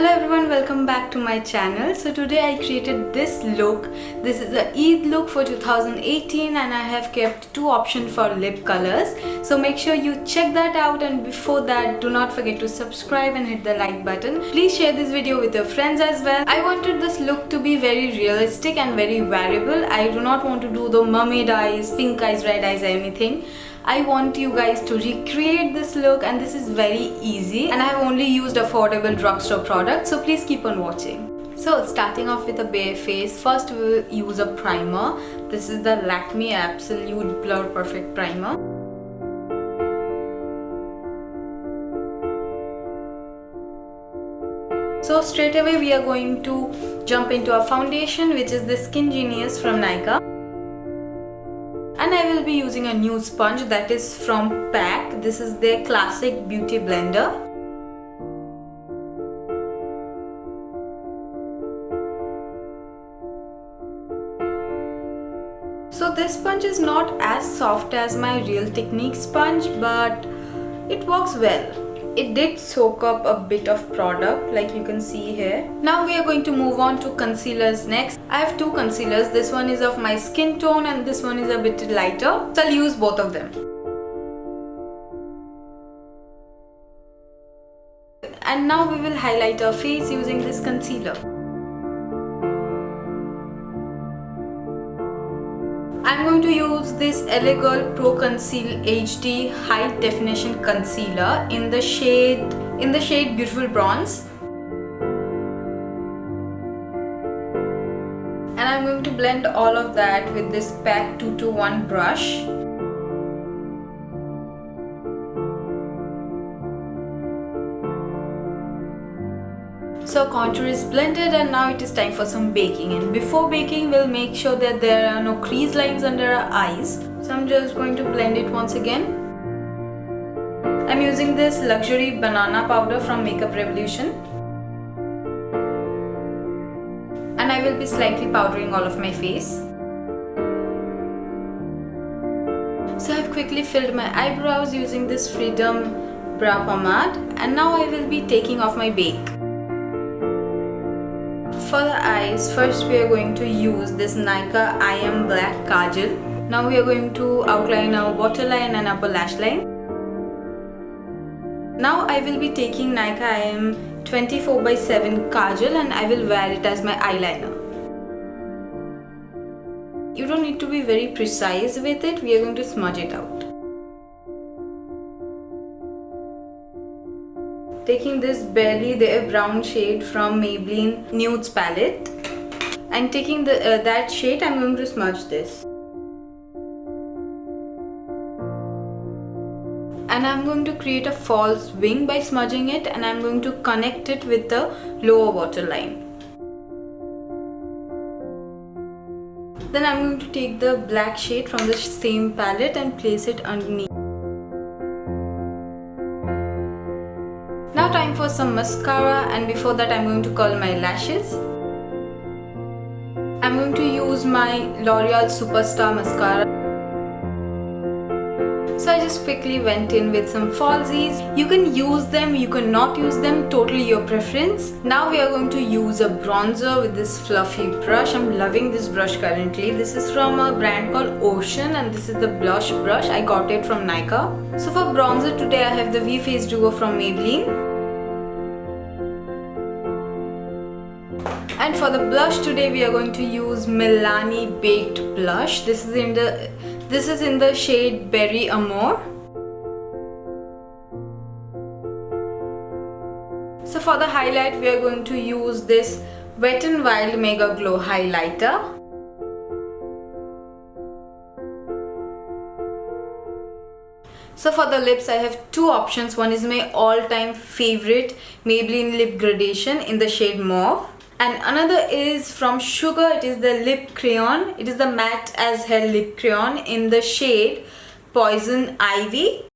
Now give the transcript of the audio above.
Hello everyone, welcome back to my channel. So today I created this look. This is the Eid look for 2018 and I have kept two options for lip colors. So make sure you check that out, and before that do not forget to subscribe and hit the like button. Please share this video with your friends as well. I wanted this look to be very realistic and very variable. I do not want to do the mermaid eyes, pink eyes, red eyes, anything. I want you guys to recreate this look, and this is very easy, and I have only used affordable drugstore products, so please keep on watching. So starting off with a bare face, first we will use a primer. This is the Lakme Absolute Blur Perfect Primer. So straight away we are going to jump into a foundation, which is the Skin Genius from Nykaa. And I will be using a nude sponge that is from PAC. This is their classic beauty blender. So this sponge is not as soft as my Real Technique sponge, but it works well. It did soak up a bit of product, like you can see here. Now we are going to move on to concealers next. I have two concealers. This one is of my skin tone and this one is a bit lighter. So I'll use both of them. And now we will highlight our face using this concealer. I'm going to use this LA Girl Pro Conceal HD High Definition Concealer in the shade Beautiful Bronze. And I'm going to blend all of that with this PAC 221 brush. So contour is blended, and now it is time for some baking. And before baking, we'll make sure that there are no crease lines under our eyes. So I'm just going to blend it once again. I'm using this luxury banana powder from Makeup Revolution. And I will be slightly powdering all of my face. So I've quickly filled my eyebrows using this Freedom Brow Pomade. And now I will be taking off my bake. For the eyes, first we are going to use this Nykaa I Am Black Kajal. Now we are going to outline our waterline and upper lash line. Now I will be taking Nykaa I Am 24/7 Kajal and I will wear it as my eyeliner. You don't need to be very precise with it, we are going to smudge it out. Taking this Barely There brown shade from Maybelline Nudes palette, and taking that shade, I'm going to smudge this. And I'm going to create a false wing by smudging it, and I'm going to connect it with the lower waterline. Then I'm going to take the black shade from the same palette and place it underneath. Now time for some mascara, and before that I'm going to curl my lashes. I'm going to use my L'Oreal Superstar mascara. So I just quickly went in with some falsies. You can use them, you can not use them, totally your preference. Now we are going to use a bronzer with this fluffy brush. I'm loving this brush currently. This is from a brand called Ocean, and this is the blush brush. I got it from Nykaa. So for bronzer today I have the V Face Duo from Maybelline. And for the blush today we are going to use Milani Baked Blush. This is in the shade Berry Amour. So for the highlight we are going to use this Wet n Wild Mega Glow highlighter. So for the lips I have two options. One is my all-time favorite Maybelline Lip Gradation in the shade Mauve. And another is from Sugar. It is the lip crayon. It is the matte as hell lip crayon in the shade Poison Ivy.